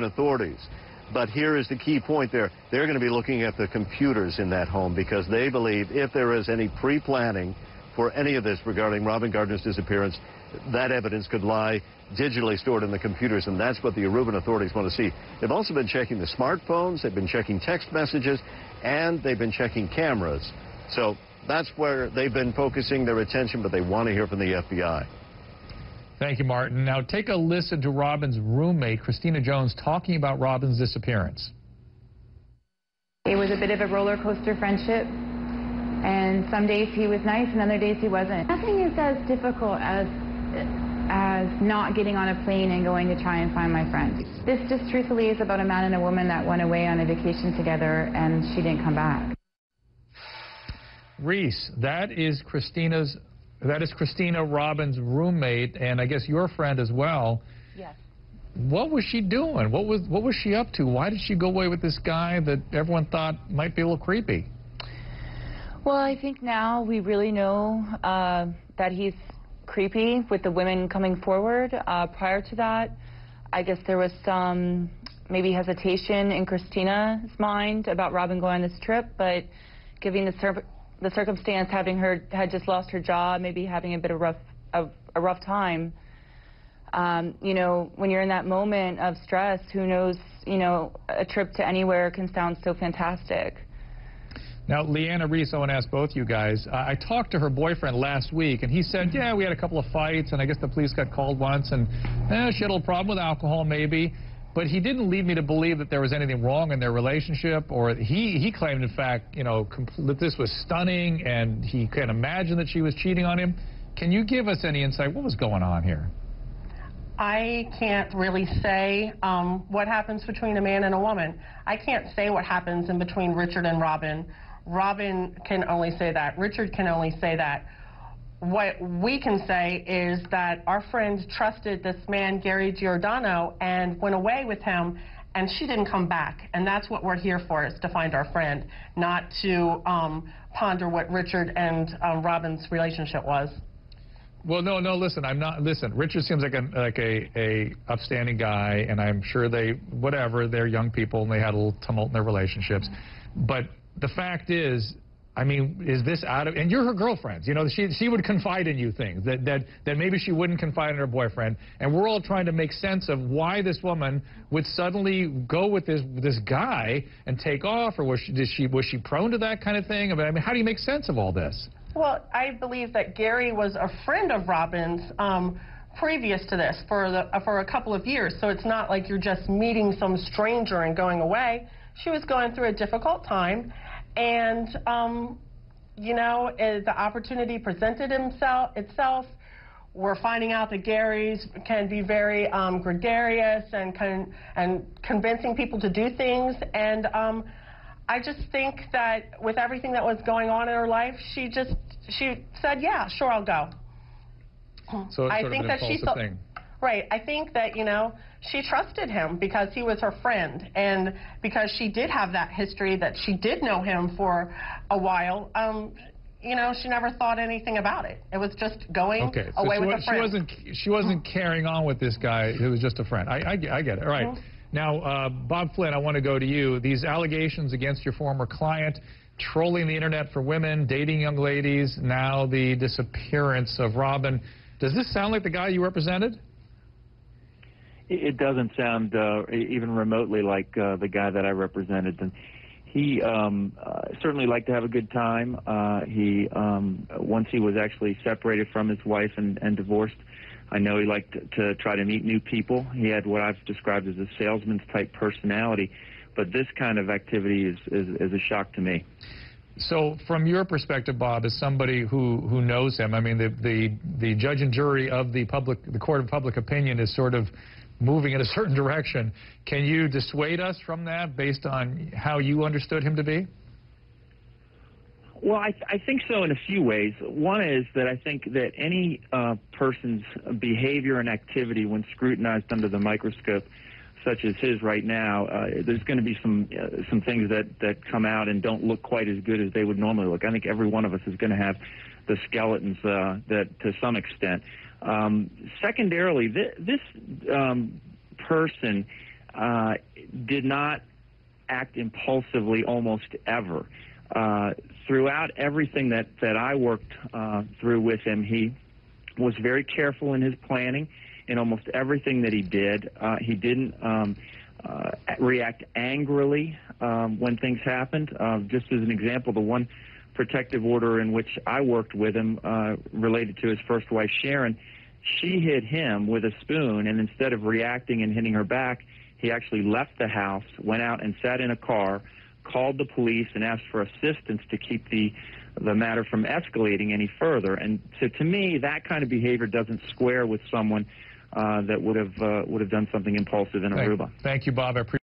authorities. But here is the key point there. They're going to be looking at the computers in that home because they believe if there is any pre-planning for any of this regarding Robin Gardner's disappearance, that evidence could lie digitally stored in the computers, and that's what the Aruban authorities want to see. They've also been checking the smartphones, they've been checking text messages, and they've been checking cameras. So that's where they've been focusing their attention, but they want to hear from the FBI. Thank you, Martin. Now take a listen to Robin's roommate, Christina Jones, talking about Robin's disappearance. It was a bit of a roller coaster friendship, and some days he was nice and other days he wasn't. Nothing is as difficult as not getting on a plane and going to try and find my friend. This just truthfully is about a man and a woman that went away on a vacation together and she didn't come back. Reese, that is Christina Robin's roommate, and I guess your friend as well. Yes. What was she doing? What was she up to? Why did she go away with this guy that everyone thought might be a little creepy? Well, I think now we really know that he's creepy with the women coming forward. Prior to that, I guess there was some maybe hesitation in Christina's mind about Robin going on this trip, but given the circumstance, having her had just lost her job, maybe having a bit of a rough time, you know, when you're in that moment of stress, who knows, you know, a trip to anywhere can sound so fantastic. Now, Leanna, Reese, I want to ask both you guys. I talked to her boyfriend last week, and he said, yeah, we had a couple of fights, and I guess the police got called once, and she had a little problem with alcohol, maybe. But he didn't lead me to believe that there was anything wrong in their relationship, or he claimed, in fact, you know, that this was stunning, and he can't imagine that she was cheating on him. Can you give us any insight? What was going on here? I can't really say what happens between a man and a woman. I can't say what happens in between Richard and Robin. Robin can only say that. Richard can only say that. What we can say is that our friend trusted this man, Gary Giordano, and went away with him, and she didn't come back. And that's what we're here for, is to find our friend, not to ponder what Richard and Robin's relationship was. Well, no, listen, listen, Richard seems like a upstanding guy, and I'm sure they're young people, and they had a little tumult in their relationships. But the fact is, I mean, is this out of, and you're her girlfriend, you know, she would confide in you things that maybe she wouldn't confide in her boyfriend, and we're all trying to make sense of why this woman would suddenly go with this guy and take off, or was she prone to that kind of thing? I mean, how do you make sense of all this? Well, I believe that Gary was a friend of Robin's previous to this for a couple of years, so it's not like you're just meeting some stranger and going away. She was going through a difficult time, and you know, the opportunity presented itself. We're finding out that Gary's can be very gregarious and convincing people to do things, and I just think that with everything that was going on in her life, she said, yeah, sure, I'll go. So it's sort of an impulsive thing. Right. I think that, you know, she trusted him because he was her friend, and because she did have that history, that she did know him for a while. You know, she never thought anything about it. It was just going away with a friend. She wasn't carrying on with this guy who was just a friend. I get it. All right. Now, Bob Flynn, I want to go to you. These allegations against your former client, trolling the internet for women, dating young ladies, now the disappearance of Robin. Does this sound like the guy you represented? It doesn't sound even remotely like the guy that I represented. And he certainly liked to have a good time. Once he was actually separated from his wife and divorced, I know he liked to try to meet new people. He had what I've described as a salesman's type personality, but this kind of activity is a shock to me. So from your perspective, Bob, as somebody who knows him, I mean, the judge and jury of the court of public opinion is sort of moving in a certain direction. Can you dissuade us from that based on how you understood him to be? Well, I think so in a few ways. One is that I think that any person's behavior and activity, when scrutinized under the microscope, such as his right now, there's going to be some things that come out and don't look quite as good as they would normally look. I think every one of us is going to have the skeletons that to some extent. Secondarily, this person did not act impulsively almost ever. Throughout everything that I worked through with him, he was very careful in his planning in almost everything that he did. He didn't react angrily when things happened. Just as an example, the one protective order in which I worked with him related to his first wife, Sharon, she hit him with a spoon, and instead of reacting and hitting her back, he actually left the house, went out and sat in a car, called the police, and asked for assistance to keep the matter from escalating any further. And to me, that kind of behavior doesn't square with someone that would have done something impulsive in Aruba. Thank you, Bob. I appreciate